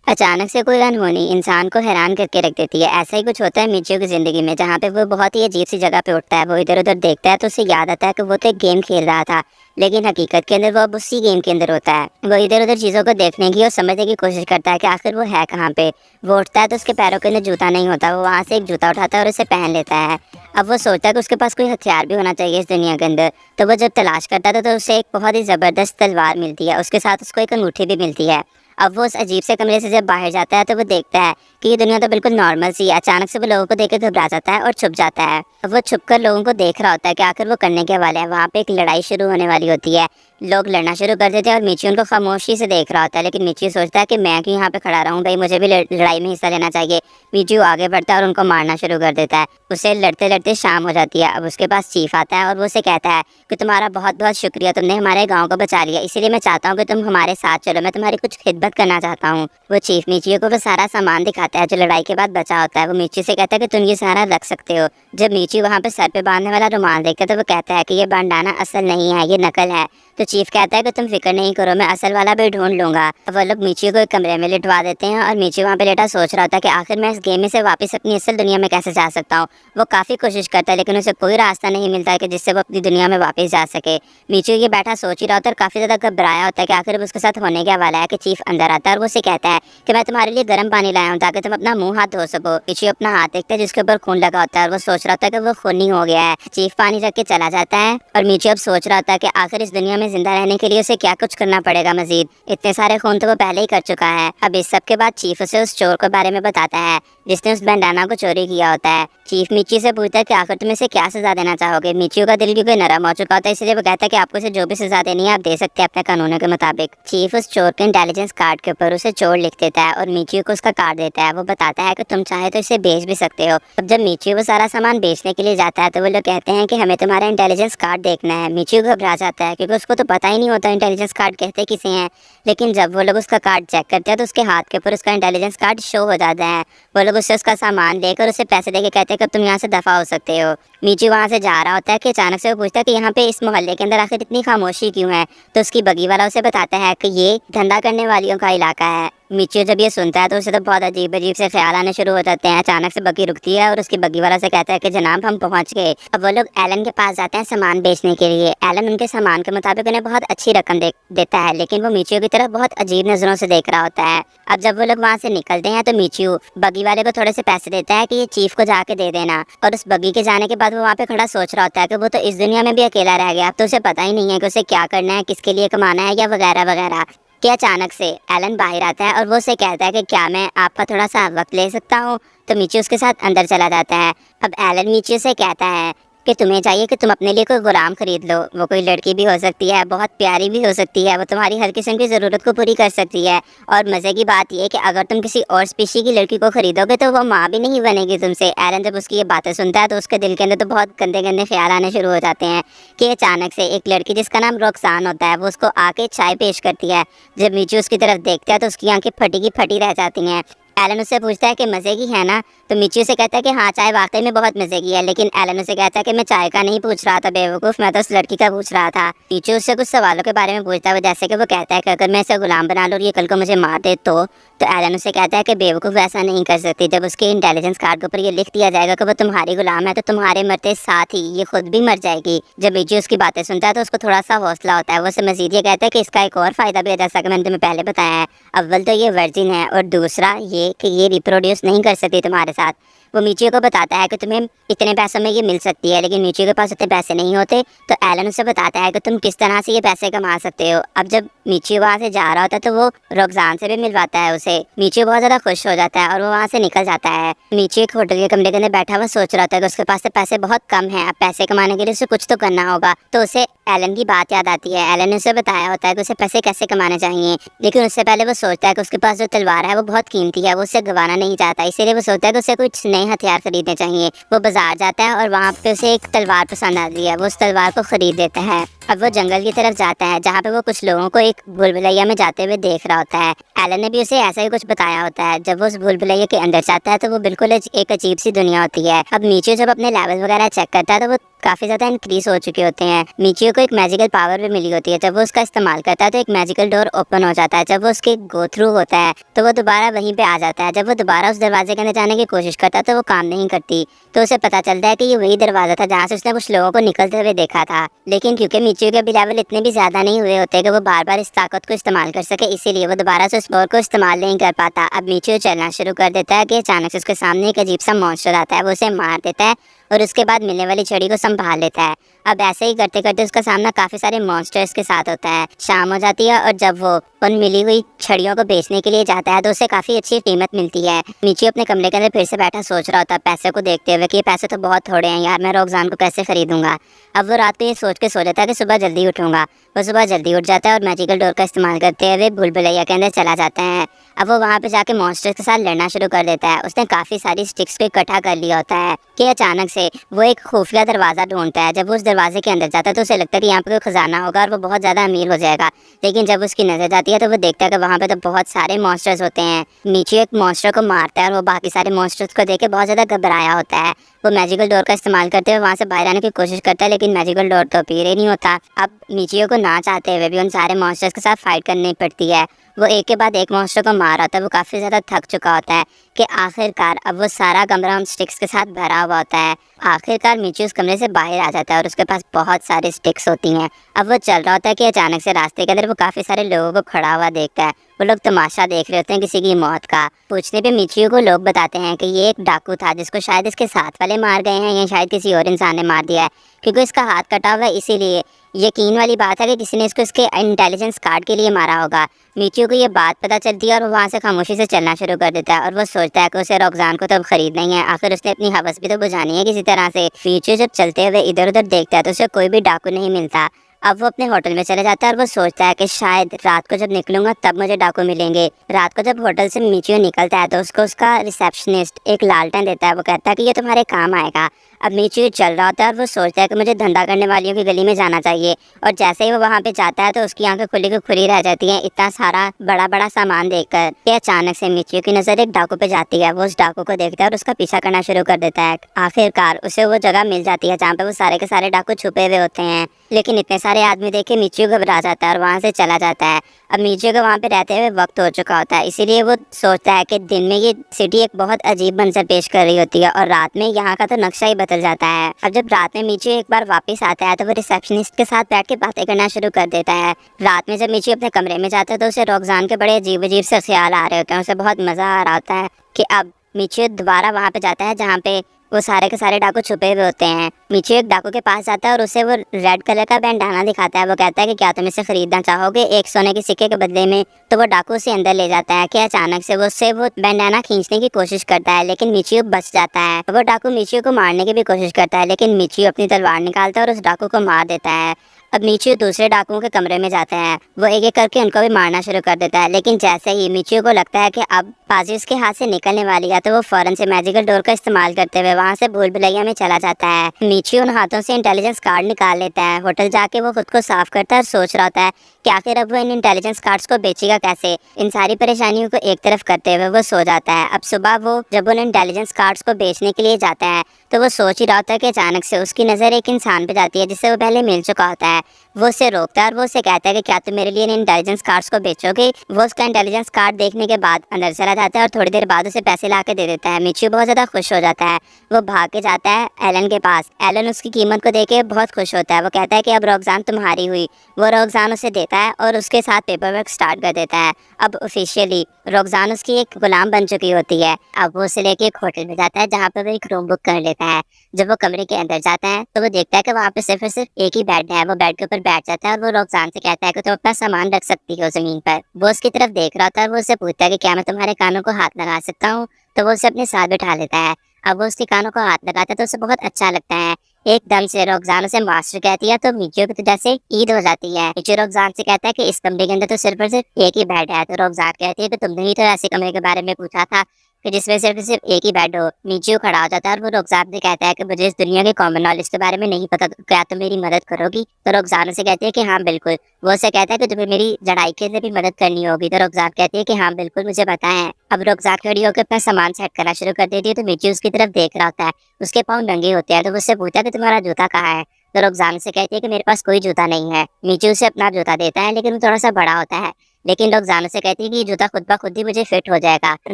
अचानक से कोई अनहोनी इंसान को हैरान करके रख देती है। ऐसा ही कुछ होता है मिचियो की ज़िंदगी में, जहाँ पे वो बहुत ही अजीब सी जगह पे उठता है। वो इधर-उधर देखता है तो उसे याद आता है कि वो तो एक गेम खेल रहा था, लेकिन हकीकत के अंदर वो अब उसी गेम के अंदर होता है। वो इधर-उधर चीज़ों को देखने की और समझने की कोशिश करता है कि आखिर वो है कहाँ पे। वो उठता है तो उसके पैरों के अंदर जूता नहीं होता। वो वहाँ से एक जूता उठाता है और उसे पहन लेता है। अब वो सोचता है कि उसके पास कोई हथियार भी होना चाहिए इस दुनिया के अंदर। तो वो जब तलाश करता था तो उसे एक बहुत ही ज़बरदस्त तलवार मिलती है। उसके साथ उसको एक अंगूठी भी मिलती है। अब वो उस अजीब से कमरे से जब बाहर जाता है तो वो देखता है कि ये दुनिया तो बिल्कुल नॉर्मल सी है। अचानक से वो लोगों को देख के घबरा जाता है और छुप जाता है। अब वो छुपकर लोगों को देख रहा होता है कि आखिर वो करने के वाले हैं। वहाँ पे एक लड़ाई शुरू होने वाली होती है। लोग लड़ना शुरू कर देते हैं और मिचियो उनको खामोशी से देख रहा होता है, लेकिन मिचियो सोचता है कि मैं क्यों यहाँ पे खड़ा रहूँ, भाई मुझे भी लड़ाई में हिस्सा लेना चाहिए। मिचियो आगे बढ़ता है और उनको मारना शुरू कर देता है। उसे लड़ते लड़ते शाम हो जाती है। अब उसके पास चीफ आता है और वो उसे कहता है कि तुम्हारा बहुत बहुत शुक्रिया, तुमने हमारे गाँव को बचा लिया, इसीलिए मैं चाहता हूँ कि तुम हमारे साथ चलो, मैं तुम्हारी कुछ खिदमत करना चाहता हूँ। वो चीफ मिचियो को वो सारा सामान दिखाता है जो लड़ाई के बाद बचा होता है। वो मिचियो से कहता है कि तुम ये सारा रख सकते हो। जब मिचियो वहाँ पे सर पे बांधने वाला रुमाल देखता है तो वो कहता है कि ये बैंडाना असल नहीं है, ये नकल है। तो चीफ कहता है कि तुम फिक्र नहीं करो, मैं असल वाला भी ढूंढ लूंगा। वो लोग मिचियो को एक कमरे में लिटवा देते हैं और मिचियो वहाँ पे लेटा सोच रहा था कि आखिर मैं इस गेम में से वापस अपनी असल दुनिया में कैसे जा सकता हूँ। वो काफ़ी कोशिश करता है लेकिन उसे कोई रास्ता नहीं मिलता है कि जिससे वो अपनी दुनिया में वापस जा सके। मिचियो ये बैठा सोच ही रहा होता है और काफ़ी ज़्यादा घबराया होता है कि आखिर उसके साथ होने क्या वाला है कि चीफ अंदर आता है और वो उसे कहता है कि मैं तुम्हारे लिए गर्म पानी लाया हूँ ताकि तुम अपना मुंह हाथ धो सको। मिचियो अपना हाथ देखता है जिसके ऊपर खून लगा होता है और वो सोच रहा होता है कि वो खूनी हो गया है। चीफ पानी रख के चला जाता है और मिचियो अब सोच रहा होता है कि आखिर इस दुनिया में जिंदा रहने के लिए उसे क्या कुछ करना पड़ेगा मजीद। इतने सारे खून तो वो पहले ही कर चुका है। अब इस सब के बाद चीफ उसे उस चोर के बारे में बताता है जिसने उस बैंडाना को चोरी किया होता है। चीफ मिचियो से पूछता है कि आखिर तुम इसे क्या सजा देना चाहोगे। मिचियो का दिल क्योंकि नरम हो चुका होता है, इसलिए वो कहता है कि आपको इसे जो भी सजा देनी है आप दे सकते हैं अपने कानूनों के मुताबिक। चीफ उस चोर के इंटेलिजेंस कार्ड के ऊपर उसे चोर लिख देता है और मिचियो को उसका कार्ड देता है। वो बताता है कि तुम चाहे तो इसे बेच भी सकते हो। अब जब मिचियो वो सारा सामान बेचने के लिए जाता है तो वो लोग कहते हैं कि हमें तुम्हारा इंटेलिजेंस कार्ड देखना है। मिचियो घबरा जाता है क्योंकि उसको तो पता ही नहीं होता इंटेलिजेंस कार्ड कहते किसे हैं। लेकिन जब वो लोग उसका कार्ड चेक करते हैं तो उसके हाथ के ऊपर उसका इंटेलिजेंस कार्ड शो हो जाता है। वो लोग उससे उसका सामान लेकर उसे पैसे देके कहते हैं कि तुम यहाँ से दफा हो सकते हो। मिचियो वहाँ से जा रहा होता है कि अचानक से वो पूछता है कि यहाँ पे इस मोहल्ले के अंदर आखिर इतनी खामोशी क्यों है। तो उसकी बगी वाला उसे बताता है कि ये धंधा करने वालियों का इलाका है। मिचियो जब ये सुनता है तो उसे तो बहुत अजीब अजीब से ख्याल आने शुरू हो जाते हैं। अचानक से बगी रुकती है और उसकी बगी वाला से कहता है कि जनाब हम पहुंच गए। अब वो लोग एलन के पास जाते हैं सामान बेचने के लिए। एलन उनके सामान के मुताबिक उन्हें बहुत अच्छी रकम देता है, लेकिन वो मिचियो की तरफ बहुत अजीब नजरों से देख रहा होता है। अब जब वो लोग वहाँ से निकलते हैं तो मिचियो बगी वाले को थोड़े से पैसे देता है कि ये चीफ को जाके दे देना। और उस बगी के जाने के बाद वो वहाँ पे खड़ा सोच रहा होता है कि वो तो इस दुनिया में भी अकेला रह गया। अब तो उसे पता ही नहीं है कि उसे क्या करना है, किसके लिए कमाना है या वगैरह वगैरह। कि अचानक से एलन बाहर आता है और वो उसे कहता है कि क्या मैं आपका थोड़ा सा वक्त ले सकता हूँ। तो मिचियो उसके साथ अंदर चला जाता है। अब एलन मिचियो से कहता है कि तुम्हें चाहिए कि तुम अपने लिए कोई गुलाम खरीद लो। वो कोई लड़की भी हो सकती है, बहुत प्यारी भी हो सकती है, वो तुम्हारी हर किस्म की ज़रूरत को पूरी कर सकती है। और मज़े की बात यह है कि अगर तुम किसी और स्पीशी की लड़की को खरीदोगे तो वो माँ भी नहीं बनेगी तुमसे। एलन जब उसकी ये बातें सुनता है तो उसके दिल के अंदर तो बहुत गंदे गंदे ख्याल आने शुरू हो जाते हैं कि अचानक से एक लड़की जिसका नाम रोक्सान होता है वो उसको आके चाय पेश करती है। जब मिचियो उसकी तरफ देखता है तो उसकी आंखें फटी की फटी रह जाती हैं। एलन उससे पूछता है कि मज़े की है ना। तो मिचियो से कहता है कि हाँ चाय वाकई में बहुत मज़े की है। लेकिन एलन उसे कहता है कि मैं चाय का नहीं पूछ रहा था बेवकूफ़, मैं तो उस लड़की का पूछ रहा था। मिचियो उससे कुछ सवालों के बारे में पूछता है, जैसे कि वो कहता है कि अगर मैं इसे गुलाम बना लूँ और ये कल को मुझे मार दे तो एलन उसे कहता है कि बेवकूफ़ ऐसा नहीं कर सकती। जब उसके इंटेलिजेंस कार्ड के ऊपर ये लिख दिया जाएगा कि वो तुम्हारी गुलाम है तो तुम्हारे मरते साथ ही ये खुद भी मर जाएगी। जब मिचियो उसकी बातें सुनता है तो उसको थोड़ा सा हौसला होता है। वो उसे मजीद ये कहता है कि इसका एक और फ़ायदा भी है जैसा कि मैंने तुम्हें पहले बताया है। अव्वल तो ये वर्जिन है और दूसरा ये कि ये रिप्रोड्यूस नहीं कर सकती तुम्हारे साथ। वो मिचियो को बताता है कि तुम्हें इतने पैसों में ये मिल सकती है, लेकिन मिचियो के पास उतने पैसे नहीं होते। तो एलन उसे बताता है कि तुम किस तरह से ये पैसे कमा सकते हो। अब जब मिचियो वहाँ से जा रहा होता है तो वो रोक्सान से भी मिलवाता है उसे। मिचियो बहुत ज़्यादा खुश हो जाता है और वो वहाँ से निकल जाता है। मिचियो एक होटल के कमरे के अंदर बैठा हुआ सोच रहा था कि उसके पास से पैसे बहुत कम हैं। अब पैसे कमाने के लिए उसे कुछ तो करना होगा। तो उसे एलन की बात याद आती है। एलन ने उसे बताया होता है कि उसे पैसे कैसे कमाने चाहिए, लेकिन उससे पहले वो सोचता है कि उसके पास जो तलवार है वो बहुत कीमती है, वो उसे गंवाना नहीं चाहता। इसीलिए वो सोचता है कि उसे कुछ नए हथियार खरीदने चाहिए। वो बाजार जाता है और वहाँ पे उसे एक तलवार पसंद आती है। वो उस तलवार को खरीद लेता है। अब वो जंगल की तरफ जाता है जहाँ पे वो कुछ लोगों को एक भूलभुलैया में जाते हुए देख रहा होता है। एलन ने भी उसे ऐसा ही कुछ बताया होता है। जब वो उस भूलभुलैया के अंदर जाता है तो वो बिल्कुल एक अजीब सी दुनिया होती है। अब मीचियो जब अपने लेवल वगैरह चेक करता है तो वो काफी ज्यादा इंक्रीज हो चुके होते हैं। मीचियो को एक मैजिकल पावर भी मिली होती है। जब वो उसका इस्तेमाल करता है तो एक मैजिकल डोर ओपन हो जाता है। जब वो उसके गो थ्रू होता है तो वो दोबारा वहीं पे आ जाता है। जब वो दोबारा उस दरवाजे के अंदर जाने की कोशिश करता है तो वो काम नहीं करती। तो उसे पता चलता है कि ये वही दरवाजा था जहाँ से उसने कुछ लोगों को निकलते हुए देखा था। लेकिन क्योंकि मीचियो के भी लेवल इतने भी ज्यादा नहीं हुए होते कि वो बार बार इस ताकत को इस्तेमाल कर सके, इसीलिए वो दोबारा से उस पावर को इस्तेमाल नहीं कर पाता। अब मीचियो चलना शुरू कर देता है कि अचानक से उसके सामने एक अजीब सा मॉन्स्टर आता है। वो उसे मार देता है और उसके बाद मिलने वाली छड़ी को संभाल लेता है। अब ऐसे ही करते करते उसका सामना काफी सारे मॉन्स्टर्स के साथ होता है। शाम हो जाती है और जब वो उन मिली हुई छड़ियों को बेचने के लिए जाता है तो उसे काफी अच्छी कीमत मिलती है। मीचियो अपने कमरे के अंदर फिर से बैठा सोच रहा होता है पैसे को देखते हुए कि ये पैसे तो बहुत थोड़े हैं यार, मैं रोकजान को कैसे खरीदूंगा। अब वो रात को ये सोच के सो जाता है कि सुबह जल्दी उठूंगा। वो सुबह जल्दी उठ जाता है और मैजिकल डोर का इस्तेमाल करते हुए भूलभुलैया के अंदर चला जाता है। अब वो वहाँ पे जाके मॉन्स्टर्स के साथ लड़ना शुरू कर देता है। उसने काफी सारी स्टिक्स को इकट्ठा कर लिया होता है कि अचानक से वो एक खुफिया दरवाजा ढूंढता है। जब वो उस दरवाजे के अंदर जाता है तो उसे लगता है कि यहाँ पे कोई खजाना होगा और वो बहुत ज्यादा अमीर हो जाएगा। लेकिन जब उसकी नजर जाती है तो वो देखता है कि वहाँ पे तो बहुत सारे मॉन्स्टर्स होते हैं। नीचे एक मॉन्स्टर को मारता है और वो बाकी सारे मॉन्स्टर्स को देख के बहुत ज्यादा घबराया होता है। वो मैजिकल डोर का इस्तेमाल करते हुए वहाँ से बाहर आने की कोशिश करता है, लेकिन मैजिकल डोर तो पीर ही नहीं होता। अब मीचियो को ना चाहते हुए भी उन सारे मॉन्स्टर्स के साथ फाइट करनी पड़ती है। वो एक के बाद एक मॉन्स्टर को मार होता है। वो काफ़ी ज़्यादा थक चुका होता है कि आखिरकार अब वो सारा कमरा उन स्टिक्स के साथ भरा हुआ होता है। आखिरकार मीचियो उस कमरे से बाहर आ जाता है और उसके पास बहुत सारे स्टिक्स होती हैं। अब वो चल रहा होता है कि अचानक से रास्ते के अंदर वो काफ़ी सारे लोगों को खड़ा हुआ देखता है। वो लोग तमाशा देख रहे होते हैं किसी की मौत का। पूछने पे मीचियो को लोग बताते हैं कि ये एक डाकू था जिसको शायद इसके साथ वाले मार गए हैं या शायद किसी और इंसान ने मार दिया है, क्योंकि इसका हाथ कटा हुआ है। इसीलिए यकीन वाली बात है कि किसी ने इसको इसके इंटेलिजेंस कार्ड के लिए मारा होगा। मीचियो को ये बात पता चलती है और वो वहाँ से खामोशी से चलना शुरू कर देता है और वो सोचता है कि उसे रोकजान को तो अब खरीदना ही है। आखिर उसने अपनी हवस भी तो बुझानी है किसी तरह से। मीचियो जब चलते हुए इधर उधर देखता है तो उसे कोई भी डाकू नहीं मिलता। अब वो अपने होटल में चले जाता है और वो सोचता है कि शायद रात को जब निकलूंगा तब मुझे डाकू मिलेंगे। रात को जब होटल से मीचियो निकलता है तो उसको उसका रिसेप्शनिस्ट एक लालटेन देता है। वो कहता है कि ये तुम्हारे काम आएगा। अब मीचियो चल रहा होता है और वो सोचता है कि मुझे धंधा करने वालियों की गली में जाना चाहिए। और जैसे ही वो वहाँ पे जाता है तो उसकी आंखें खुली की खुली रह जाती हैं इतना सारा बड़ा बड़ा सामान देखकर कि अचानक से मीचियो की नज़र एक डाकू पे जाती है। वो उस डाकू को देखता है और उसका पीछा करना शुरू कर देता है। आखिरकार उसे वो जगह मिल जाती है जहाँ पे वो सारे के सारे डाकू छुपे हुए होते हैं। लेकिन इतने सारे आदमी देख के मीचियो घबरा जाता है और वहाँ से चला जाता है। अब मीचियो को वहाँ पे रहते हुए वक्त हो चुका होता है, इसीलिए वो सोचता है कि दिन में ये सिटी एक बहुत अजीब मंजर पेश कर रही होती है और रात में यहाँ का तो नक्शा ही बदल जाता है। अब जब रात में मीचियो एक बार वापस आता है तो वो रिसेप्शनिस्ट के साथ बैठ के बातें करना शुरू कर देता है। रात में जब मीचियो अपने कमरे में जाता है तो उसे रोकजान के बड़े अजीब अजीब से ख्याल आ रहे होते हैं। उसे बहुत मजा आ रहा होता है कि अब मीचियो दोबारा वहाँ पे जाता है जहाँ पे वो सारे के सारे डाकू छुपे हुए होते हैं। मीचियो एक डाकू के पास जाता है और उसे वो रेड कलर का बैंडाना दिखाता है। वो कहता है कि क्या तुम इसे खरीदना चाहोगे एक सोने के सिक्के के बदले में। तो वो डाकू उसे अंदर ले जाता है कि अचानक से वो उससे वो बैंडाना खींचने की कोशिश करता है, लेकिन मीचियो बच जाता है। वो डाकू मीचियो को मारने की भी कोशिश करता है, लेकिन मीचियो अपनी तलवार निकालता है और उस डाकू को मार देता है। अब मीचियो दूसरे डाकुओं के कमरे में जाता है। वो एक एक करके उनको भी मारना शुरू कर देता है, लेकिन जैसे ही मीचियो को लगता है कि अब बाजी उसके हाथ से निकलने वाली है तो वो फौरन से मैजिकल डोर का इस्तेमाल करते हुए वहाँ से भूलभुलैया में चला जाता है। मीचियो उन हाथों से इंटेलिजेंस कार्ड निकाल लेता है। होटल जाके वो खुद को साफ करता है और सोच रहा होता है कि आखिर अब वो इन इंटेलिजेंस कार्ड्स को बेचेगा कैसे। इन सारी परेशानियों को एक तरफ करते हुए वो सो जाता है। अब सुबह वो जब उन इंटेलिजेंस कार्ड्स को बेचने के लिए जाता है तो वो सोच ही रहा होता है कि अचानक से उसकी नज़र एक इंसान पे जाती है जिससे वो पहले मिल चुका होता है। वो उसे रोकता है और वो उसे कहता है कि क्या तुम मेरे लिए इन इंटेलिजेंस कार्ड्स को बेचोगे। वो उसका इंटेलिजेंस कार्ड देखने के बाद अंदर चला जाता है और थोड़ी देर बाद उसे पैसे ला के दे देता है। मीचियो बहुत ज़्यादा खुश हो जाता है। वो भाग के जाता है एलन के पास। एलन उसकी कीमत को देख के बहुत खुश होता है। वो कहता है कि अब रोकजान तुम्हारी हुई। वो रोकजान उसे देता है और उसके साथ पेपर वर्क स्टार्ट कर देता है। अब ऑफिशियली रोकजान उसकी एक गुलाम बन चुकी होती है। अब वो उसे लेके एक होटल में जाता है जहाँ पर वो एक रूम बुक कर लेता है। जब वो कमरे के अंदर जाता है तो वो देखता है कि वहाँ पे सिर्फ और सिर्फ एक ही बेड है। वो बेड के ऊपर बैठ जाता है और वो रोकजान से कहता है कि तुम अपना सामान रख सकती हो जमीन पर। वो उसकी तरफ देख रहा था और वो उससे पूछता है कि क्या मैं तुम्हारे कानों को हाथ लगा सकता हूँ। तो वो उसे अपने साथ बिठा लेता है। अब वो उसके कानों को हाथ लगाता है तो उसे बहुत अच्छा लगता है। एकदम से रोकजान उसे मास्टर कहती है तो मीचियो की तो जैसे ईद हो जाती है। मीचियो रोकजान से कहता है कि इस कमरे के अंदर तो सिर्फ और सिर्फ एक ही बेड है। तो रोकजान कहती है कि तुमने ही तो ऐसे कमरे के बारे में पूछा था कि जिसमें सिर्फ एक ही बेड हो। मीचियो खड़ा हो जाता है और वो रुखसान से कहता है कि मुझे इस दुनिया के कॉमन नॉलेज के बारे में नहीं पता, तो क्या तुम मेरी मदद करोगी? तो रुखसान से कहती है कि हाँ बिल्कुल। वो उससे कहता है कि तुम्हें मेरी लड़ाई के लिए भी मदद करनी होगी। तो रुखसान कहती है कि हाँ बिल्कुल मुझे पता है। अब रुखसान खड़ी होकर अपना सामान सेट करना शुरू कर देती है, तो मीचियो उसकी तरफ देख रहा होता है। उसके पाँव नंगे होते हैं, तो वो उससे पूछता है कि तुम्हारा जूता कहाँ है? तो रुखसान से कहती है कि मेरे पास कोई जूता नहीं है। मीचियो उसे अपना जूता देता है, लेकिन वो थोड़ा सा बड़ा होता है। लेकिन लोग जानो से कहती है कि ये जूता खुद ब खुद ही मुझे फिट हो जाएगा। और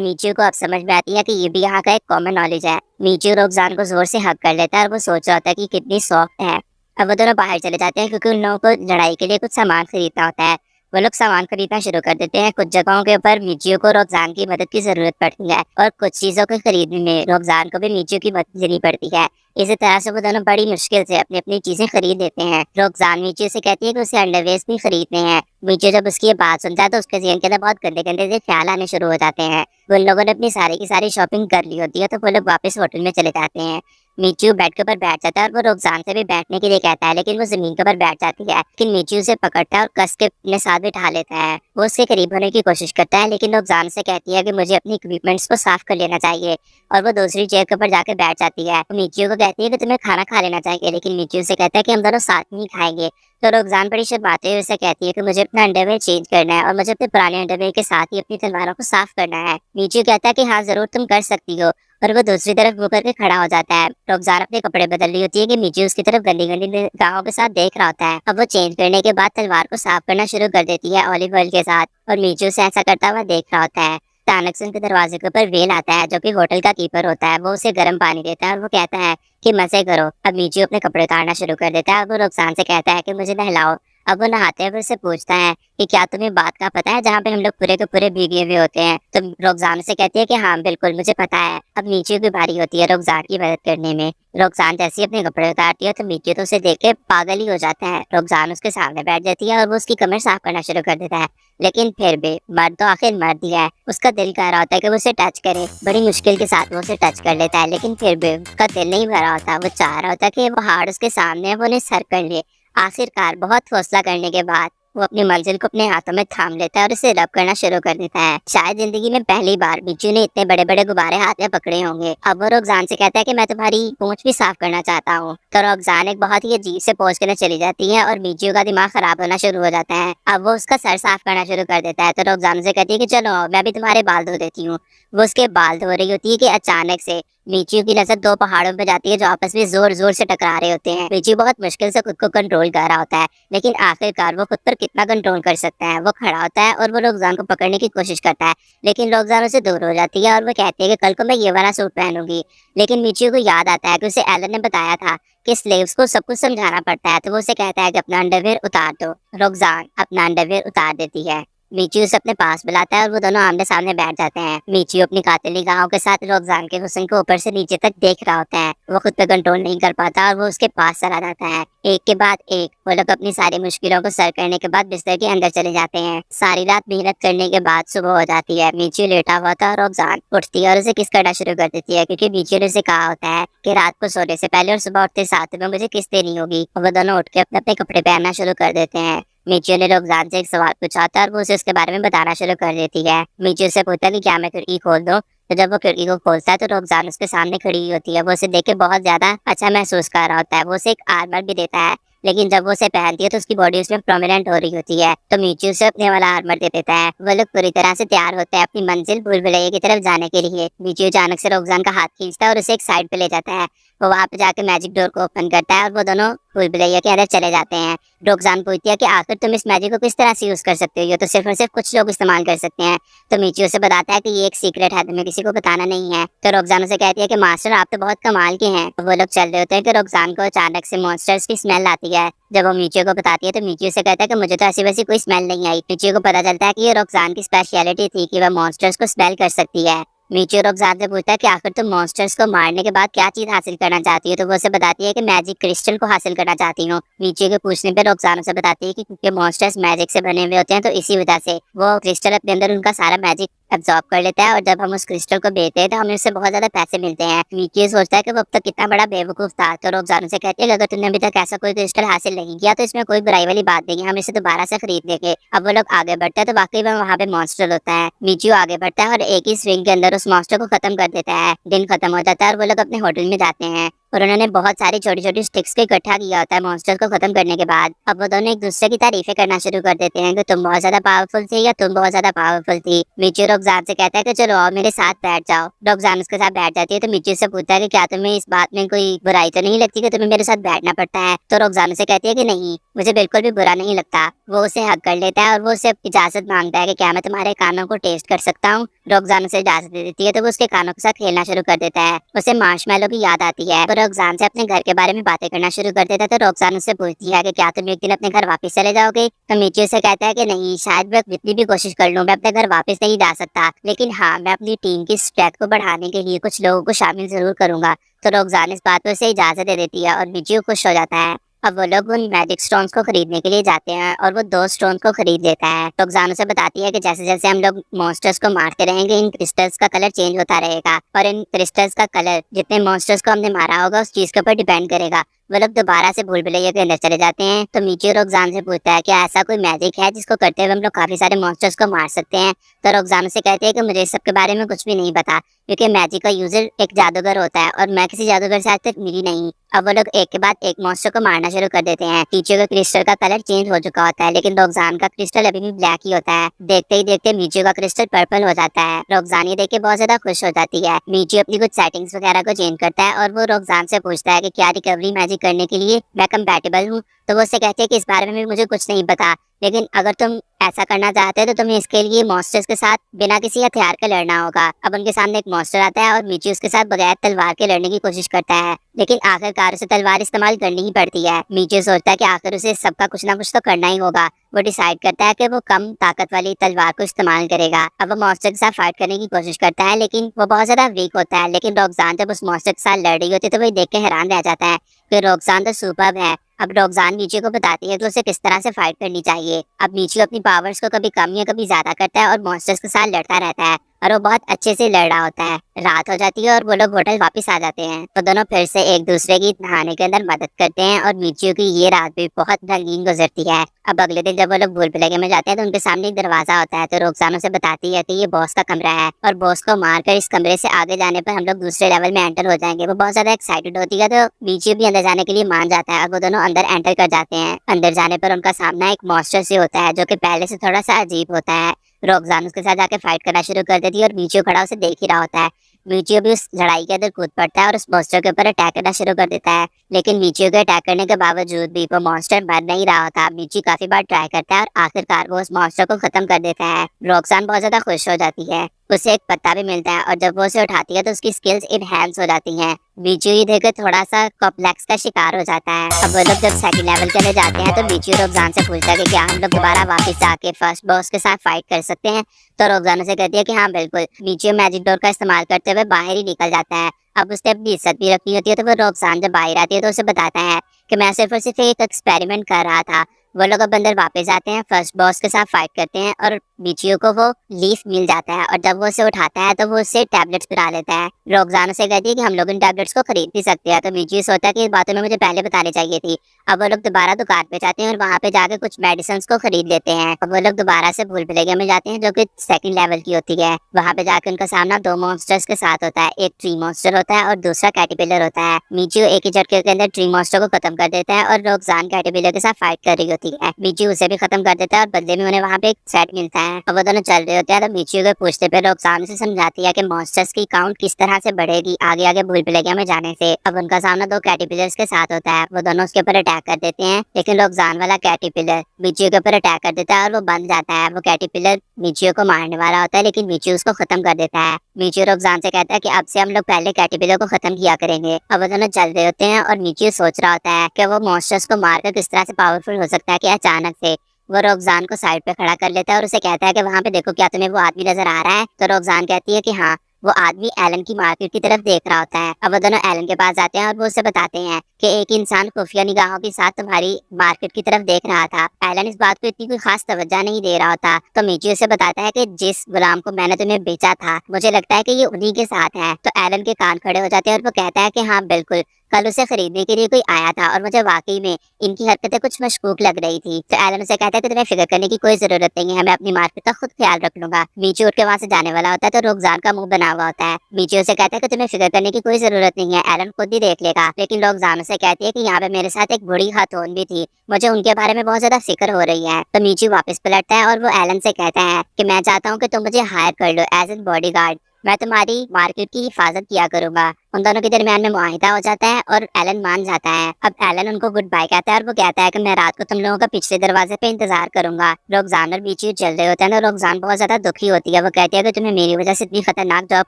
मीचियो को अब समझ में आती है कि ये भी यहाँ का एक कॉमन नॉलेज है। मीचियो रोकजान को जोर से हक कर लेता है और वो सोच रहा होता है कि कितनी सॉफ्ट है। अब वो दोनों बाहर चले जाते हैं क्योंकि उन लोगों को लड़ाई के लिए कुछ सामान खरीदना होता है। वो लोग सामान खरीदना शुरू कर देते हैं। कुछ जगहों के ऊपर मीचियो को रोकजान की मदद की जरूरत पड़ती है और कुछ चीजों को खरीदने में रोकजान को भी मीचियो की मदद लेनी पड़ती है। इसी तरह से वो दोनों बड़ी मुश्किल से अपनी अपनी चीजें खरीद लेते हैं। रोकजान मीचियो से कहती है कि उसे अंडरवेयर्स भी खरीदने हैं। मीचियो जब उसकी ये बात सुनता है तो उसके ज़हन के अंदर बहुत गंदे गंदे से ख्याल आने शुरू हो जाते हैं। उन लोगों ने अपनी सारी की सारी शॉपिंग कर ली होती है, तो वो लोग वापस होटल में चले जाते हैं। मीचियो बेड के ऊपर बैठ जाता है और वो रोकजान से भी बैठने के लिए कहता है, लेकिन वो जमीन के ऊपर बैठ जाती है। लेकिन मीचियो उसे पकड़ता है और कस के अपने साथ बिठा लेता है। वो उसके करीब होने की कोशिश करता है, लेकिन रोकजान से कहती है कि मुझे अपनी इक्विपमेंट्स को साफ कर लेना चाहिए। और वो दूसरी चेयर के ऊपर जाकर बैठ जाती है। मीचियो को कहती है कि तुम्हें खाना खा लेना चाहिए, लेकिन मीचियो से कहता है कि हम दोनों साथ में ही खाएंगे। तो रोकजान बड़ी शर्माते हुए उसे कहती है कि मुझे अपना अंडरवेयर चेंज करना है और मुझे अपने पुराने अंडरवेयर के साथ ही अपनी तलवारों को साफ करना है। मीचियो कहता है कि हाँ जरूर तुम कर सकती हो। और वो दूसरी तरफ मुंह करके खड़ा हो जाता है। रोकजान अपने कपड़े बदल रही होती है कि मीचियो उसकी तरफ गंदी गंदी निगाहों के साथ देख रहा होता है। अब वो चेंज करने के बाद तलवार को साफ करना शुरू कर देती है ऑलिव ऑयल के साथ, और मीचियो से ऐसा करता हुआ देख रहा होता है। अचानक से उनके दरवाजे के ऊपर वेल आता है, जो कि होटल का कीपर होता है। वो उसे गर्म पानी देता है और वो कहता है कि मजे करो। अब मीचियो अपने कपड़े उतारना शुरू कर देता है। अब वो रोकसान से कहता है कि मुझे नहलाओ। अब वो नहाते हुए उससे पूछता है कि क्या तुम्हें बात का पता है जहाँ पे हम लोग पूरे के पूरे भीगे हुए होते हैं? तो रोकजान से कहती है कि हाँ बिल्कुल मुझे पता है। अब मीचियो की बारी होती है रोकजान की मदद करने में। रोकजान जैसे ही अपने कपड़े उतारती है तो मीचियो तो उसे देख के पागल ही हो जाता है। रोकजान उसके सामने बैठ जाती है और वो उसकी कमर साफ करना शुरू कर देता है। लेकिन फिर भी मर्द तो आखिर मर्द ही है। उसका दिल कह रहा होता है कि वो उसे टच करे। बड़ी मुश्किल के साथ वो उसे टच कर लेता है, लेकिन फिर भी उसका दिल नहीं भरा होता। वो चाह रहा होता है कि वो पहाड़ उसके सामने है, वो उन्हें सर कर ले। आखिरकार बहुत हौसला करने के बाद वो अपनी मंजिल को अपने हाथों में थाम लेता है और उसे रब करना शुरू कर देता है। शायद जिंदगी में पहली बार मीचियो ने इतने बड़े बड़े गुब्बारे हाथ में पकड़े होंगे। अब वो रोकजान से कहता है कि मैं तुम्हारी पूंछ भी साफ करना चाहता हूँ। तो रोकजान एक बहुत ही अजीब से पोज करने चली जाती है और मीचियो का दिमाग खराब होना शुरू हो जाता है। अब वो उसका सर साफ करना शुरू कर देता है। तो रोकजान से कहती है कि चलो मैं भी तुम्हारे बाल धो देती हूँ। वो उसके बाल धो रही होती है कि अचानक से मीचियो की नजर दो पहाड़ों पर जाती है जो आपस में जोर जोर से टकरा रहे होते हैं। मीचियो बहुत मुश्किल से खुद को कंट्रोल कर रहा होता है, लेकिन आखिरकार वो खुद पर कितना कंट्रोल कर सकता है। वो खड़ा होता है और वो रोकजान को पकड़ने की कोशिश करता है, लेकिन रोकजान उसे दूर हो जाती है और वो कहती है कि कल को मैं ये वाला सूट पहनूंगी। लेकिन मीचियो को याद आता है कि उसे एलन ने बताया था कि स्लेव्स को सब कुछ समझाना पड़ता है, तो वो उसे कहता है कि अपना अंडरवेयर उतार दो। रोकजान अपना अंडरवेयर उतार देती है। मीचियो उसे अपने पास बुलाता है और वो दोनों आमने सामने बैठ जाते हैं। मीचियो अपनी कातिल निगाहों के साथ रोकजान के हुस्न को ऊपर से नीचे तक देख रहा होता है। वो खुद पे कंट्रोल नहीं कर पाता और वो उसके पास चला जाता है। एक के बाद एक वो लोग अपनी सारी मुश्किलों को सर करने के बाद बिस्तर के अंदर चले जाते हैं। सारी रात मेहनत करने के बाद सुबह हो जाती है। मीचियो लेटा हुआ था और रोकजान उठती है और उसे किस करना शुरू कर देती है, क्योंकि मीचियो ने उसे कहा होता है कि रात को सोने से पहले और सुबह उठते साथ में मुझे किस देनी होगी। और वो दोनों उठ के अपने अपने कपड़े पहनना शुरू कर देते हैं। मीचियो ने रोकजान से एक सवाल पूछा था और वो उसे उसके बारे में बताना शुरू कर देती है। मीचियो से पूछता है कि क्या मैं खिड़की खोल दूं? तो जब वो खिड़की को खोलता है तो रोकजान उसके सामने खड़ी होती है। वो उसे देख के बहुत ज्यादा अच्छा महसूस कर रहा होता है। वो उसे एक आर्मर भी देता है, लेकिन जब वो उसे पहनती है तो उसकी बॉडी उसमें प्रोमिनेंट हो रही होती है। तो मीचियो उसे अपने वाला आर्मर दे देता है। वो लोग पूरी तरह से तैयार होते हैं अपनी मंजिल भूल भुलैया की तरफ जाने के लिए। मीचियो अचानक से रोकजान का हाथ खींचता है और उसे एक साइड पे ले जाता है। वो वहाँ पे जाके मैजिक डोर को ओपन करता है और वो दोनों भूल भुलैया के अंदर चले जाते हैं। रोकजान पूछती है कि आखिर तुम इस मैजिक को किस तरह से यूज कर सकते हो? ये तो सिर्फ और सिर्फ कुछ लोग इस्तेमाल कर सकते हैं। तो मीचियो से बताता है कि ये एक सीक्रेट है, तुम्हें किसी को बताना नहीं है। तो रोकजान उसे कहती है कि मास्टर आप तो बहुत कमाल के हैं। वो लोग चल रहे होते हैं कि रोकजान को अचानक से मॉन्स्टर्स की स्मेल आती है। जब वो मीचियो को बताती है तो मीचियो से कहता है कि मुझे तो ऐसी वैसी कोई स्मेल नहीं आई। मीचियो को पता चलता है कि ये रोकजान की स्पेशलिटी थी कि वह मॉन्स्टर्स को स्मेल कर सकती है। मीचियो रोकजान से पूछता है कि आखिर तुम मॉन्स्टर्स को मारने के बाद क्या चीज हासिल करना चाहती हो? तो वो उसे बताती है कि मैजिक क्रिस्टल को हासिल करना चाहती हूँ। मीचियो के पूछने पे रोकजान उसे बताती है कि क्योंकि मॉन्स्टर्स मैजिक से बने हुए होते हैं, तो इसी वजह से वो क्रिस्टल अपने अंदर उनका सारा मैजिक एब्जॉर्ब कर लेता है और जब हम उस क्रिस्टल को बेचते हैं तो हमें उससे बहुत ज्यादा पैसे मिलते हैं। मिची ये सोचता है कि वो अब तक कितना बड़ा बेवकूफ था। तो रोकजानो से कहती है कि अगर तुमने अभी तक ऐसा कोई क्रिस्टल हासिल नहीं किया तो इसमें कोई बुराई वाली बात नहीं है, हम इसे दोबारा से खरीद लेंगे। अब वो लोग आगे बढ़ते हैं तो वाकई में वहाँ पे मॉन्स्टर होता है। मिचियो आगे बढ़ता है और एक ही स्विंग के अंदर उस मॉन्स्टर को खत्म कर देता है। दिन खत्म हो जाता है और वो लोग अपने होटल में जाते हैं और उन्होंने बहुत सारी छोटी छोटी स्टिक्स को इकट्ठा किया होता है मॉन्स्टर को खत्म करने के बाद। अब वो दोनों एक दूसरे की तारीफें करना शुरू कर देते हैं कि तुम बहुत ज्यादा पावरफुल थी या तुम बहुत ज्यादा पावरफुल थी। मिचियो रोकजान से कहता है कि चलो आओ मेरे साथ बैठ जाओ। रोकजान उसके साथ बैठ जाती है तो मिचियो से पूछता है कि क्या तुम्हें इस बात में कोई बुराई तो नहीं लगती कि तुम्हें मेरे साथ बैठना पड़ता है। तो रोकजान से कहती है कि नहीं, मुझे बिल्कुल भी बुरा नहीं लगता। वो उसे हक कर लेता है और वो उससे इजाजत मांगता है कि क्या मैं तुम्हारे कानों को टेस्ट कर सकता हूँ। रोकजान उसे इजाजत दे देती है तो वो उसके कानों के साथ खेलना शुरू कर देता है। उसे मार्शमैलो की याद आती है। वो रोकजान से अपने घर के बारे में बातें करना शुरू कर देता है तो रोकजान उससे पूछती है कि क्या तुम एक दिन अपने घर वापस चले जाओगे। तो मिचियो से कहता है कि नहीं, शायद मैं जितनी भी कोशिश कर लूं मैं अपने घर वापस नहीं जा सकता, लेकिन हाँ मैं अपनी टीम की स्ट्रेंथ को बढ़ाने के लिए कुछ लोगों को शामिल जरूर करूंगा। तो रोकजान इस बात पर उसे इजाजत दे देती है और मिचियो खुश हो जाता है। अब वो लोग उन मैजिक स्टोन्स को खरीदने के लिए जाते हैं और वो 2 स्टोन्स को खरीद लेता है। रोकजान उसे बताती है कि जैसे जैसे हम लोग मॉन्स्टर्स को मारते रहेंगे इन क्रिस्टल्स का कलर चेंज होता रहेगा और इन क्रिस्टल्स का कलर जितने मॉन्स्टर्स को हमने मारा होगा उस चीज के ऊपर डिपेंड करेगा। वो लोग दोबारा से भूल भुलैया के अंदर चले जाते हैं तो मिचियो रोकजान से पूछता है क्या ऐसा कोई मैजिक है जिसको करते हुए हम लोग काफी सारे मॉन्स्टर्स को मार सकते हैं। तो रोकजान से कहते हैं कि मुझे इस सब के बारे में कुछ भी नहीं पता, क्योंकि मैजिक का यूजर एक जादूगर होता है और मैं किसी जादूगर से आज तक मिली नहीं। अब वो लोग एक के बाद एक मॉन्स्टर को मारना शुरू कर देते हैं। मिचियो का क्रिस्टल का कलर चेंज हो चुका होता है लेकिन रोकजान का क्रिस्टल अभी भी ब्लैक ही होता है। देखते ही देखते मिचियो का क्रिस्टल पर्पल हो जाता है। रोकजान ये देख के बहुत ज्यादा खुश हो जाती है। मिचियो अपनी कुछ सेटिंग्स वगैरह को चेंज करता है और वो रोकजान से पूछता है कि क्या रिकवरी मैजिक करने के लिए मैं कंपैटिबल हूँ। तो वो उससे कहती है कि इस बारे में भी मुझे कुछ नहीं पता, लेकिन अगर तुम ऐसा करना चाहते हो तो तुम्हें इसके लिए मॉन्स्टर्स के साथ बिना किसी हथियार के लड़ना होगा। अब उनके सामने एक मॉन्स्टर आता है और मिचियो उसके साथ बगैर तलवार के लड़ने की कोशिश करता है, लेकिन आखिरकार उसे तलवार इस्तेमाल करनी ही पड़ती है। मिचियो सोचता है कि आखिर उसे सबका कुछ ना कुछ तो करना ही होगा। वो डिसाइड करता है कि वो कम ताकत वाली तलवार को इस्तेमाल करेगा। अब वो मॉन्स्टर के साथ फाइट करने की कोशिश करता है लेकिन वो बहुत ज्यादा वीक होता है। लेकिन रोकजान जब उस मॉन्स्टर के साथ लड़ रही होती है तो वो देख के हैरान रह जाता है कि रोकजान तो सुपर्ब है। अब रोकजान मिचियो को बताती है कि उसे किस तरह से फाइट करनी चाहिए। अब मिचियो अपनी पावर्स को कभी कम या कभी ज्यादा करता है और मॉन्स्टर्स के साथ लड़ता रहता है और वो बहुत अच्छे से लड़ रहा होता है। रात हो जाती है और वो लोग होटल वापस आ जाते हैं तो दोनों फिर से एक दूसरे की नहाने के अंदर मदद करते हैं और मिचियो की ये रात भी बहुत रंगीन गुजरती है। अब अगले दिन जब वो लोग भूल भुलैया में जाते हैं तो उनके सामने एक दरवाजा होता है। तो रोकजान उसे बताती है कि ये बॉस का कमरा है और बॉस को मारकर इस कमरे से आगे जाने पर हम लोग दूसरे लेवल में एंटर हो जाएंगे। वो बहुत ज्यादा एक्साइटेड होती है तो मिचियो भी अंदर जाने के लिए मान जाता है और वो दोनों अंदर एंटर कर जाते हैं। अंदर जाने पर उनका सामना एक मॉन्स्टर से होता है जो कि पहले से थोड़ा सा अजीब होता है। रोकजान उसके साथ जाके फाइट करना शुरू कर देती है और मिचियो खड़ा उसे देख ही रहा होता है। मिचियो भी उस लड़ाई के अंदर कूद पड़ता है और उस मॉन्स्टर के ऊपर अटैक करना शुरू कर देता है, लेकिन मिचियो के अटैक करने के बावजूद भी वो मॉन्स्टर मर नहीं रहा होता। मिचियो काफी बार ट्राई करता है और आखिरकार वो उस मॉन्स्टर को खत्म कर देता है। रोकजान बहुत ज्यादा खुश हो जाती है। उसे एक पत्ता भी मिलता है और जब वो उसे उठाती है तो उसकी स्किल्स इनहैंस हो जाती हैं। मिचियो ये देखकर थोड़ा सा कॉम्प्लेक्स का शिकार हो जाता है। अब वो लोग जब सेकंड लेवल के अंदर जाते हैं तो मिचियो रोकजान से पूछता है कि क्या हम लोग दोबारा वापस जाके फर्स्ट बॉस के साथ फाइट कर सकते हैं। तो रोकजान से कहती है कि हाँ बिल्कुल। मिचियो मैजिक डोर का इस्तेमाल करते हुए बाहर ही निकल जाता है। अब उसने अपनी इज्जत भी रखनी होती है तो वो रोकजान जब बाहर आती है तो उसे बताता है कि मैं सिर्फ और सिर्फ एक एक्सपेरिमेंट कर रहा था। वो लोग अब अंदर वापस आते हैं, फर्स्ट बॉस के साथ फाइट करते हैं और मिचियो को वो लीफ मिल जाता है और जब वो उसे उठाता है तो वो उससे टैबलेट्स पिला लेता है। रोकजान से कहती है कि हम लोग इन टैबलेट्स को खरीद भी सकते हैं। तो मिचियो सोचता है कि इस बातों में मुझे पहले बतानी चाहिए थी। अब वो लोग दोबारा दुकान पे जाते हैं और वहाँ पे जाकर कुछ मेडिसिन को खरीद लेते हैं। अब वो लोग दोबारा से भूल भुलैया में जाते हैं जो कि सेकंड लेवल की होती है। वहाँ पे जाकर उनका सामना 2 मॉन्स्टर्स के साथ होता है। एक ट्री मॉन्स्टर होता है और दूसरा कैटरपिलर होता है। मिचियो एक ही झटके के अंदर ट्री मॉन्स्टर को खत्म कर देता है और रोकजान कैटरपिलर के साथ फाइट कर रही होती है। मिचियो उसे भी खत्म कर देता है और बदले में उन्हें वहाँ पे एक सेट मिलता है। अब वो दोनों चल रहे होते हैं तो मिचियो को पूछते पे रोकजान से समझाती है कि मॉन्स्टर्स की काउंट किस तरह से बढ़ेगी आगे आगे भूल भुलैया में जाने से। अब उनका सामना 2 कैटरपिलर्स के साथ होता है। वो दोनों उसके ऊपर अटैक कर देते हैं लेकिन रोकजान वाला कैटरपिलर मिचियो के ऊपर अटैक कर देता है और वो बंद जाता है। वो कैटरपिलर मिचियो को मारने वाला होता है लेकिन मिचियो उसको खत्म कर देता है। मिचियो रोकजान से कहता है कि अब से हम लोग पहले कैटरपिलर को खत्म किया करेंगे। अब वो दोनों चल रहे होते हैं और मिचियो सोच रहा होता है कि वो मॉन्स्टर्स को मारकर किस तरह से पावरफुल हो सकता है कि अचानक से वो रोकजान को साइड पे खड़ा कर लेता है और उसे कहता है कि वहाँ पे देखो क्या तुम्हें वो आदमी नजर आ रहा है। तो रोकजान कहती है कि हाँ वो आदमी एलन की मार्केट की तरफ देख रहा होता है। अब वो दोनों एलन के पास जाते हैं और वो उससे बताते हैं कि एक इंसान खुफिया निगाहों के साथ तुम्हारी मार्केट की तरफ देख रहा था। एलन इस बात को इतनी कोई खास तवज्जो नहीं दे रहा होता, तो मिचियो उसे बताता है कि जिस गुलाम को मैंने तुम्हें बेचा था, मुझे लगता है कि ये उन्हीं के साथ है। तो एलन के कान खड़े हो जाते हैं और वो कहता है कि हाँ बिल्कुल, कल उसे खरीदने के लिए कोई आया था और मुझे वाकई में इनकी हरकतें कुछ मशकूक लग रही थी। तो एलन उसे कहता है कि तुम्हें फिक्र करने की कोई जरूरत नहीं है, मैं अपनी मार्केट का खुद ख्याल रख लूंगा। मिचियो उठ के वहां से जाने वाला होता है तो रोकजान का मुंह बना हुआ होता है। मिचियो उसे कहता है कि तुम्हें फिक्र करने की कोई जरूरत नहीं है, एलन खुद ही देख लेगा। लेकिन रोकजान उसे कहती है कि यहाँ पे मेरे साथ एक बूढ़ी खातून भी थी, मुझे उनके बारे में बहुत ज्यादा फिक्र हो रही है। तो मिचियो वापस पलटता है और वो एलन से कहता है कि मैं चाहता हूँ कि तुम मुझे हायर कर लो एज एन बॉडीगार्ड, मैं तुम्हारी मार्केट की हिफाजत किया करूंगा। उन दोनों के दरमियान में मुआहिदा हो जाता है और एलन मान जाता है। अब एलन उनको गुड बाय कहता है और वो कहता है कि मैं रात को तुम लोगों का पिछले दरवाजे पे इंतजार करूंगा। रोकजान और मिचियो चल रहे होते हैं तो रोकजान बहुत ज्यादा दुखी होती है। वो कहती है कि तुम्हें मेरी वजह से इतनी खतरनाक जॉब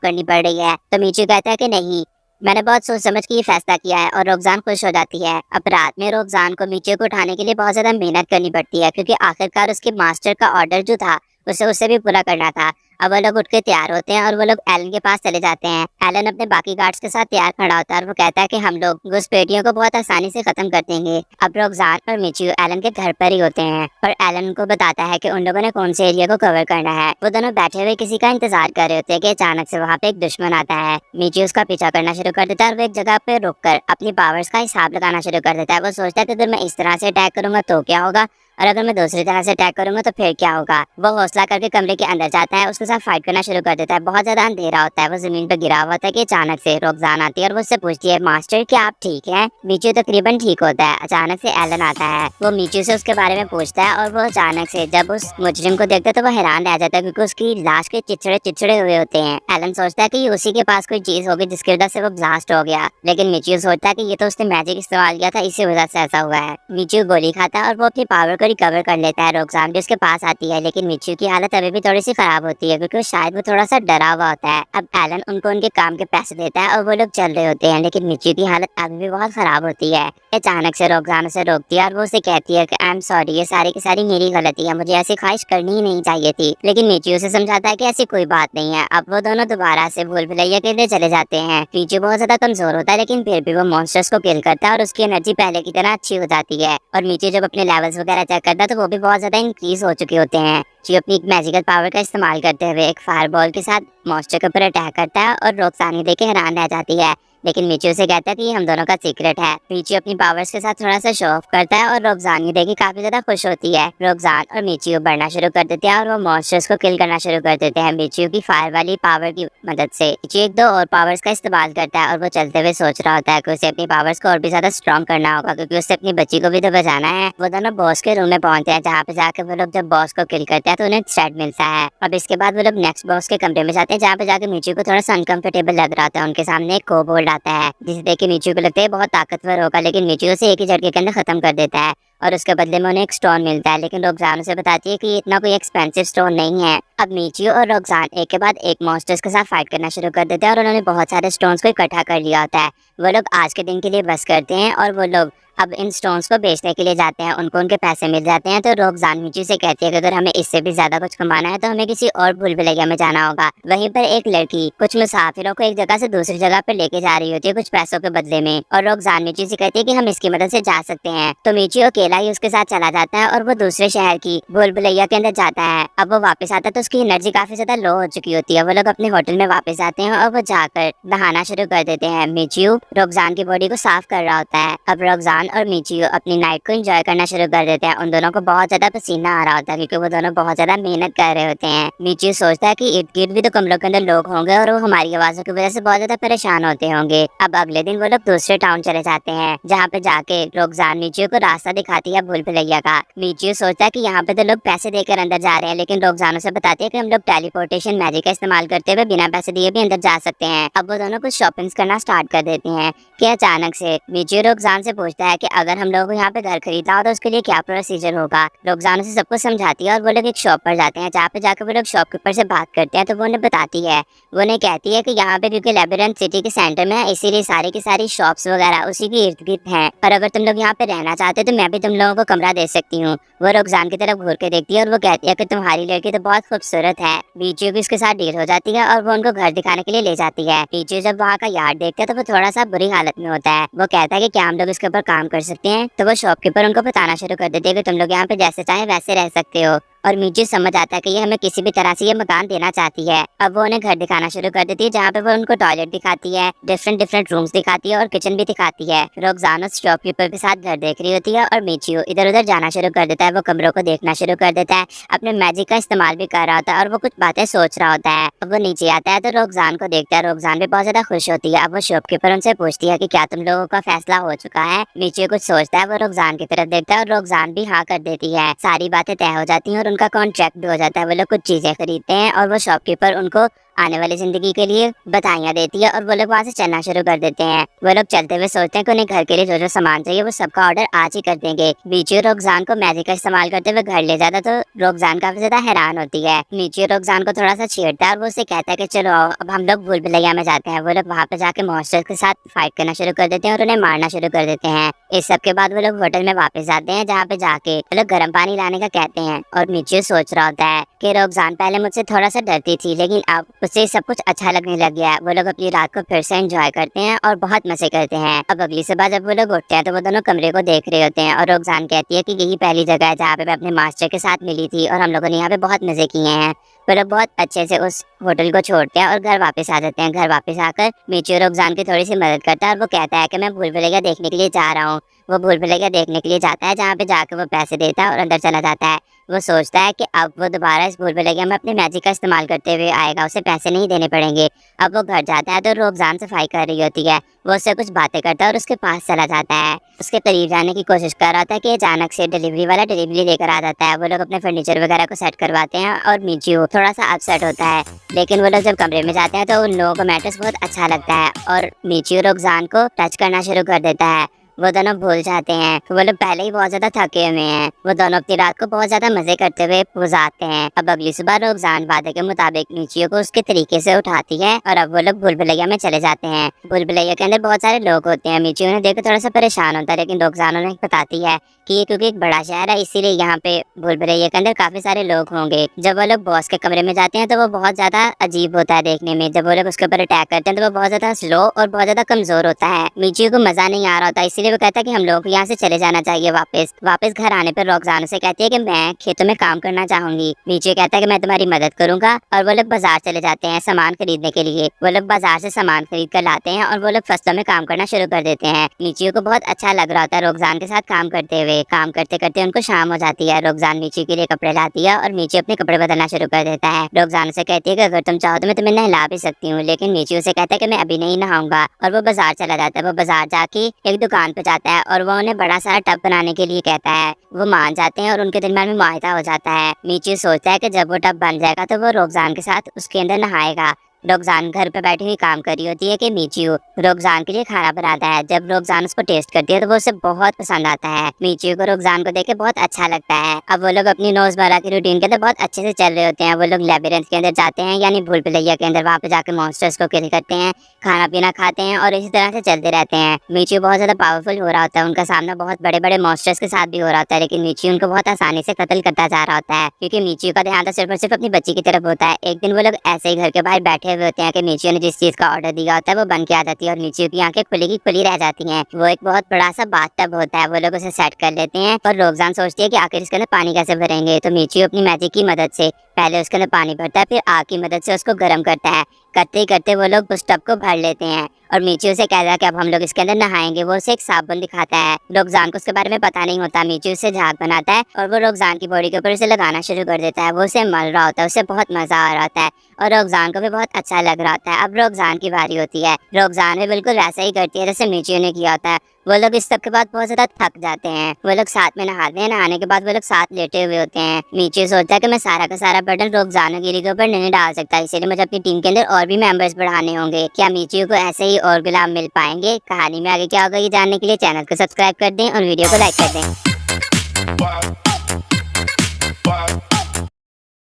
करनी पड़ रही है। तो मिचियो कहता है कि नहीं, मैंने बहुत सोच समझ के ये फैसला किया है। और रोकजान खुश हो जाती है। अब रात में रोकजान को मिचियो को उठाने के लिए बहुत ज्यादा मेहनत करनी पड़ती है, क्योंकि आखिरकार उसके मास्टर का ऑर्डर जो था उसे भी पूरा करना था। अब वो लोग उठ के तैयार होते हैं और वो लोग एलन के पास चले जाते हैं। एलन अपने बाकी गार्ड्स के साथ तैयार खड़ा होता है और वो कहता है कि हम लोग घुसपैठियों को बहुत आसानी से खत्म कर देंगे। अब रोकजान और मिचियो एलन के घर पर ही होते हैं और एलन उनको बताता है कि उन लोगों ने कौन से एरिया को कवर करना है। वो दोनों बैठे हुए किसी का इंतजार कर रहे होते हैं कि अचानक से वहाँ पे एक दुश्मन आता है। मिचियो उसका पीछा करना शुरू कर देता है और वो एक जगह पे रुककर अपनी पावर्स का हिसाब लगाना शुरू कर देता है। वो सोचता है कि अगर मैं इस तरह से अटैक करूंगा तो क्या होगा, और अगर मैं दूसरी तरह से अटैक करूंगा तो फिर क्या होगा। वो हौसला करके कमरे के अंदर जाता है, उसके साथ फाइट करना शुरू कर देता है। बहुत ज्यादा अंधेरा होता है, वो जमीन पर गिरा हुआ था कि अचानक से रोकजान आती है और वो उससे पूछती है मास्टर क्या आप ठीक है। मिचियो तकरीबन ठीक होता है। अचानक से एलन आता है, वो मिचियो से उसके बारे में पूछता है और वो अचानक से जब उस मुजरिम को देखता है तो वो हैरान रह जाता है, क्योंकि उसकी लाश के चिचड़े चिचड़े हुए होते हैं। एलन सोचता है कि उसी के पास कोई चीज होगी जिसकी वजह से वो ब्लास्ट हो गया, लेकिन मिचियो सोचता है कि ये तो उसने मैजिक इस्तेमाल किया था, इसी वजह से ऐसा हुआ है। मिचियो गोली खाता है और वो अपनी पावर को रिकवर कर लेता है। रोकजान भी उसके पास आती है, लेकिन मिचियो की हालत अभी भी थोड़ी सी खराब होती है, क्योंकि शायद वो थोड़ा सा डरा हुआ होता है। अब एलन उनको उनके काम के पैसे देता है और वो लोग चल रहे होते हैं, लेकिन मिचियो की हालत अभी भी बहुत खराब होती है। अचानक से रोकजान उसे रोकती है और वो उसे कहती है कि आई एम सॉरी, ये सारी की सारी मेरी गलती है, मुझे ऐसी ख्वाहिश करनी ही नहीं चाहिए थी। लेकिन मिचियो उसे समझाता है कि ऐसी कोई बात नहीं है। अब वो दोनों दोबारा से भूल भुलैया के लिए चले जाते हैं। मिचियो बहुत ज्यादा कमजोर होता है, लेकिन फिर भी वो मॉन्स्टर्स को किल करता है और उसकी एनर्जी पहले की तरह अच्छी हो जाती है। और मिचियो जब अपने लेवल्स वगैरह चेक करता है तो वो भी बहुत ज्यादा इंक्रीज हो चुके होते हैं। जो अपनी मैजिकल पावर का इस्तेमाल करते हुए एक फायरबॉल के साथ मॉन्स्टर के ऊपर अटैक करता है और रोकसानी देख के हैरान रह जाती है। लेकिन मिचियो से कहता है कि ये हम दोनों का सीक्रेट है। मिचियो अपनी पावर्स के साथ थोड़ा सा शो ऑफ करता है और रोकजान ये देख के काफी ज्यादा खुश होती है। रोकजान और मिचियो बढ़ना शुरू कर देते हैं और वो मॉन्स्टर्स को किल करना शुरू कर देते हैं मिचियो की फायर वाली पावर की मदद से। मिचियो एक दो और पावर्स का इस्तेमाल करता है और वो चलते हुए सोच रहा होता है कि उसे अपनी पावर्स को और भी ज्यादा स्ट्रॉन्ग करना होगा, क्योंकि उसे अपनी बच्ची को भी तो बचाना है। वो दोनों बॉस के रूम में पहुंचते हैं, जहाँ पे जाकर वो लोग जब बॉस को किल करते हैं तो उन्हें थ्रेड मिलता है। अब इसके बाद वो लोग नेक्स्ट बॉस के कमरे में जाते हैं, जहाँ पे जाकर मिचियो को थोड़ा सा अनकंफर्टेबल लग रहा था। उनके सामने एक कोबोल्ड आता है, जिसे देख के मिचियो को लगता है बहुत ताकतवर होगा, लेकिन मिचियो से एक ही झटके के अंदर खत्म कर देता है और उसके बदले में उन्हें एक स्टोन मिलता है। लेकिन रोकजान उसे बताती है कि ये इतना कोई एक्सपेंसिव स्टोन नहीं है। अब मिचियो और रोकजान एक के बाद एक मॉन्स्टर्स के साथ फाइट करना शुरू कर देते हैं और उन्होंने बहुत सारे स्टोन्स को इकट्ठा कर लिया होता है। वो लोग आज के दिन के लिए बस करते हैं और वो लोग अब इन स्टोन्स को बेचने के लिए जाते हैं। उनको उनके पैसे मिल जाते हैं। तो रोकजान मिचियो से कहती है कि अगर हमें इससे भी ज्यादा कुछ कमाना है तो हमें किसी और भूल भुलैया में जाना होगा। वहीं पर एक लड़की कुछ मुसाफिरों को एक जगह से दूसरी जगह पर लेके जा रही होती है कुछ पैसों के बदले में, और रोकजान मिचियो से कहती है कि हम इसकी मदद से जा सकते हैं। तो मिचियो अकेला ही उसके साथ चला जाता है और वो दूसरे शहर की भूल भुलैया के अंदर जाता है। अब वो वापस आता है तो उसकी एनर्जी काफी ज्यादा लो हो चुकी होती है। वो लोग अपने होटल में वापस आते हैं और वो जाकर नहाना शुरू कर देते हैं। मिचियो रोकजान की बॉडी को साफ कर रहा होता है। अब रोकजान और मिचियो अपनी नाइट को एंजॉय करना शुरू कर देते हैं। उन दोनों को बहुत ज्यादा पसीना आ रहा होता है, क्योंकि वो दोनों बहुत ज्यादा मेहनत कर रहे होते हैं। मिचियो सोचता है कि इर्द गिर्द भी तो कमरों के अंदर लोग होंगे और वो हमारी आवाजों की वजह से बहुत ज्यादा परेशान होते होंगे। अब अगले दिन वो लोग दूसरे टाउन चले जाते हैं, जहाँ पे जाके रोकजान मिचियो को रास्ता दिखाती है भूल भुलैया का। मिचियो सोचता है कि यहाँ पे तो लोग पैसे देकर अंदर जा रहे हैं, लेकिन रोकजान से बताते हैं कि हम लोग टेलीपोर्टेशन मैजिक का इस्तेमाल करते हुए बिना पैसे दिए भी अंदर जा सकते हैं। अब वो दोनों कुछ शॉपिंग करना स्टार्ट कर देते हैं कि अचानक से मिचियो रोकजान से पूछता है कि अगर हम लोगों को यहाँ पे घर खरीदना हो तो उसके लिए क्या प्रोसीजर होगा। रोकजान उसे सब कुछ समझाती है और वो लोग एक शॉप पर जाते हैं, जहाँ पे जाकर वो लोग शॉपकीपर से बात करते हैं। तो वो उन्हें बताती है, वो उन्हें कहती है कि यहाँ पे क्योंकि लेबिरिंथ सिटी के सेंटर में है, इसीलिए सारी की सारी शॉप्स वगैरह उसी के इर्द गिर्द हैं, और अगर तुम लोग यहाँ पे रहना चाहते हो तो मैं भी तुम लोगों को कमरा दे सकती हूँ। वो रोकजान की तरफ घूर के देखती है और वो कहती है कि तुम्हारी लड़की तो बहुत खूबसूरत है। बीजू की उसके साथ डील हो जाती है और वो उनको घर दिखाने के लिए ले जाती है। बीजू जब वहाँ का यार्ड देखते हैं तो वो थोड़ा सा बुरी हालत में होता है। वो कहता है कि क्या हम लोग इसके ऊपर काम कर सकते हैं। तो वो शॉपकीपर उनको बताना शुरू कर देती है कि तुम लोग यहाँ पे जैसे चाहे वैसे रह सकते हो। और मीजू समझ आता है कि ये हमें किसी भी तरह से ये मकान देना चाहती है। अब वो उन्हें घर दिखाना शुरू कर देती है, जहाँ पे वो उनको टॉयलेट दिखाती है, डिफरेंट डिफरेंट रूम्स दिखाती है और किचन भी दिखाती है। रोकजान उस शॉपकीपर के साथ घर देख रही होती है और मीजू इधर उधर जाना शुरू कर देता है। वो कमरों को देखना शुरू कर देता है, अपने मैजिक का इस्तेमाल भी कर रहा होता है और वो कुछ बातें सोच रहा होता है। अब वो नीचे आता है तो रोकजान को देखता है। रोकजान भी बहुत ज्यादा खुश होती है। अब वो शॉपकीपर उनसे पूछती है कि क्या तुम लोगों का फैसला हो चुका है। मीजू कुछ सोचता है, वो रोकजान की तरफ देखता है और रोकजान भी हाँ कर देती है। सारी बातें तय हो जाती हैं और उनका कॉन्ट्रैक्ट हो जाता है। वो लोग कुछ चीजें खरीदते हैं और वो शॉपकीपर उनको आने वाली जिंदगी के लिए बधाइयाँ देती है और वो लोग वहाँ से चलना शुरू कर देते हैं। वो लोग चलते हुए सोचते हैं कि उन्हें घर के लिए जो जो सामान चाहिए वो सबका ऑर्डर आज ही कर देंगे। बीजू रोकजान को मैजिक का इस्तेमाल करते हुए घर ले जाता तो रोकजान काफी ज्यादा हैरान होती है। बीजू रोकजान को थोड़ा सा छेड़ता है और वो उसे कहता है कि चलो अब हम लोग भूल भुलैया में जाते हैं। वो लोग वहाँ पे जाके मॉन्स्टर्स के साथ फाइट करना शुरू कर देते हैं और उन्हें मारना शुरू कर देते हैं। इस सब के बाद वो लोग होटल में वापस जाते हैं, जहाँ पे जाके वो लोग गर्म पानी लाने का कहते हैं। और मीचू सोच रहा होता है कि रोकजान पहले मुझसे थोड़ा सा डरती थी, लेकिन अब उसे सब कुछ अच्छा लगने लग गया है। वो लोग अपनी रात को फिर से एंजॉय करते हैं और बहुत मजे करते हैं। अब अगली सुबह जब वो लोग उठते हैं तो वो दोनों कमरे को देख रहे होते हैं और रोकजान कहती है कि यही पहली जगह है जहाँ पे मैं अपने मास्टर के साथ मिली थी और हम लोगों ने यहाँ पे बहुत मजे किए हैं। वो लोग बहुत अच्छे से उस होटल को छोड़ते हैं और घर वापस आ जाते हैं। घर वापस आकर मीचू रोकजान की थोड़ी सी मदद करता है और वो कहता है कि मैं भूल भुलैया देखने के लिए जा रहा हूँ। वो भूल भुलैया देखने के लिए जाता है, जहाँ पे जाकर वो पैसे देता है और अंदर चला जाता है। वो सोचता है कि अब वो दोबारा इस भूल भुलैया में अपने मैजिक का इस्तेमाल करते हुए आएगा, उसे पैसे नहीं देने पड़ेंगे। अब वो घर जाता है तो रोकजान सफाई कर रही होती है। वो उससे कुछ बातें करता है और उसके पास चला जाता है। उसके करीब जाने की कोशिश कर रहा था कि अचानक से डिलीवरी वाला डिलीवरी लेकर आ जाता है। वो लोग अपने फर्नीचर वगैरह को सेट करवाते हैं और मीचू थोड़ा सा अपसेट होता है। लेकिन वो लोग जब कमरे में जाते हैं तो उन लोगों को मैट्रेस बहुत अच्छा लगता है और मीचू रोकजान को टच करना शुरू कर देता है। वो दोनों भूल जाते हैं। वो लोग पहले ही बहुत ज्यादा थके हुए हैं। वो दोनों अपनी रात को बहुत ज्यादा मजे करते हुए गुजारते हैं। अब अगली सुबह रोकजान वादे के मुताबिक मीचियो को उसके तरीके से उठाती है और अब वो लोग भूल भुलैया में चले जाते हैं। भूल भुलैया के अंदर बहुत सारे लोग होते हैं। मीचियो उन्हें देखकर थोड़ा सा परेशान होता है, लेकिन रोकजान उन्हें बताती है कि ये क्योंकि एक बड़ा शहर है इसीलिए यहाँ पे भूल भुलैया के अंदर काफी सारे लोग होंगे। जब वो लोग बॉस के कमरे में जाते हैं तो वो बहुत ज्यादा अजीब होता है देखने में। जब वो लोग उसके ऊपर अटैक करते हैं तो वो बहुत ज्यादा स्लो और बहुत ज्यादा कमजोर होता है। मीचियो को मजा नहीं आ रहा होता, इसीलिए वो कहता है कि हम लोग यहाँ से चले जाना चाहिए। वापस घर आने पर रोकजान से कहती है कि मैं खेतों में काम करना चाहूंगी। मीचियो कहता है कि मैं तुम्हारी मदद करूंगा और वो लोग बाजार चले जाते हैं सामान खरीदने के लिए। वो लोग बाजार से सामान खरीद कर लाते हैं और वो लोग फसलों में काम करना शुरू कर देते हैं। मीचियो को बहुत अच्छा लग रहा होता है रोकजान के साथ काम करते हुए। काम करते करते उनको शाम हो जाती है। रोकजान मीचियो के लिए कपड़े लाती है और मीचियो अपने कपड़े बदलना शुरू कर देता है। रोकजान से कहती है कि अगर तुम चाहो तो मैं तुम्हें नहला भी सकती हूँ, लेकिन मीचियो से कहता है कि मैं अभी नहीं नहाऊंगा और वो बाजार चला जाता है। वो बाजार जाके एक दुकान पे जाता है और वो उन्हें बड़ा सारा टब बनाने के लिए कहता है। वो मान जाते हैं और उनके दरमियान में मुआहिदा हो जाता है। मीचियो सोचता है कि जब वो टब बन जाएगा तो वो रोकजान के साथ उसके अंदर नहाएगा। रोकजान घर पे बैठी हुई काम कर रही होती है कि मीचियो रोकजान के लिए खाना बनाता है। जब रोकजान उसको टेस्ट करती है तो वो उसे बहुत पसंद आता है। मीचियो को रोकजान को देख के बहुत अच्छा लगता है। अब वो लोग अपनी रोजमर्रा की रूटीन के अंदर बहुत अच्छे से चल रहे होते हैं। वो लोग लेबिरिंथ के अंदर जाते हैं, यानी भूल भुलैया के अंदर। वहाँ पे जाकर मॉन्स्टर्स को किल करते हैं, खाना पीना खाते हैं और इसी तरह से चलते रहते हैं। मीचियो बहुत ज्यादा पावरफुल हो रहा होता है, उनका सामना बहुत बड़े बड़े मॉन्स्टर्स के साथ भी हो रहा होता है, लेकिन मीचियो उनको बहुत आसानी से कत्ल करता जा रहा होता है, क्योंकि मीचियो का ध्यान तो सिर्फ और सिर्फ अपनी बच्ची की तरफ होता है। एक दिन वो लोग ऐसे ही घर के बाहर बैठे हुए होते हैं कि मीचियो ने जिस चीज का ऑर्डर दिया होता है वो बन के आ जाती है और मीचियो की आंखें खुली की खुली रह जाती हैं। वो एक बहुत बड़ा सा बाथटब होता है। वो लोग उसे सेट कर लेते हैं और रोकजान सोचती है कि आखिर इसके अंदर पानी कैसे भरेंगे। तो मीचियो अपनी मैजिक की मदद से पहले उसके अंदर पानी भरता है, फिर आग की मदद से उसको गर्म करता है। करते ही करते वो लोग उस टब को भर लेते हैं और मीचियो से कहता है कि अब हम लोग इसके अंदर नहाएंगे। वो उसे एक साबुन दिखाता है। रोकजान को उसके बारे में पता नहीं होता। मीचियो से झाग बनाता है और वो रोकजान की बॉडी के ऊपर उसे लगाना शुरू कर देता है। वो उसे मल रहा होता है, उसे बहुत मजा आ रहा होता है और रोकजान को भी बहुत अच्छा लग रहा होता है। अब रोकजान की बारी होती है। रोकजान भी बिल्कुल वैसा ही करती है जैसे मीचियो ने किया होता है। वो लोग इस सब के बाद बहुत ज्यादा थक जाते हैं। वो लोग साथ में नहाते हैं, नहाने के बाद वो लोग साथ लेटे हुए होते हैं। मीचू सोचता है कि मैं सारा का सारा बर्डन रोज़ानागिरी के ऊपर नहीं डाल सकता, इसीलिए मुझे अपनी टीम के अंदर और भी मेंबर्स बढ़ाने होंगे। क्या मीचू को ऐसे ही और गुलाम मिल पाएंगे? कहानी में आगे क्या होगा ये जानने के लिए चैनल को सब्सक्राइब कर दें और वीडियो को लाइक कर दें।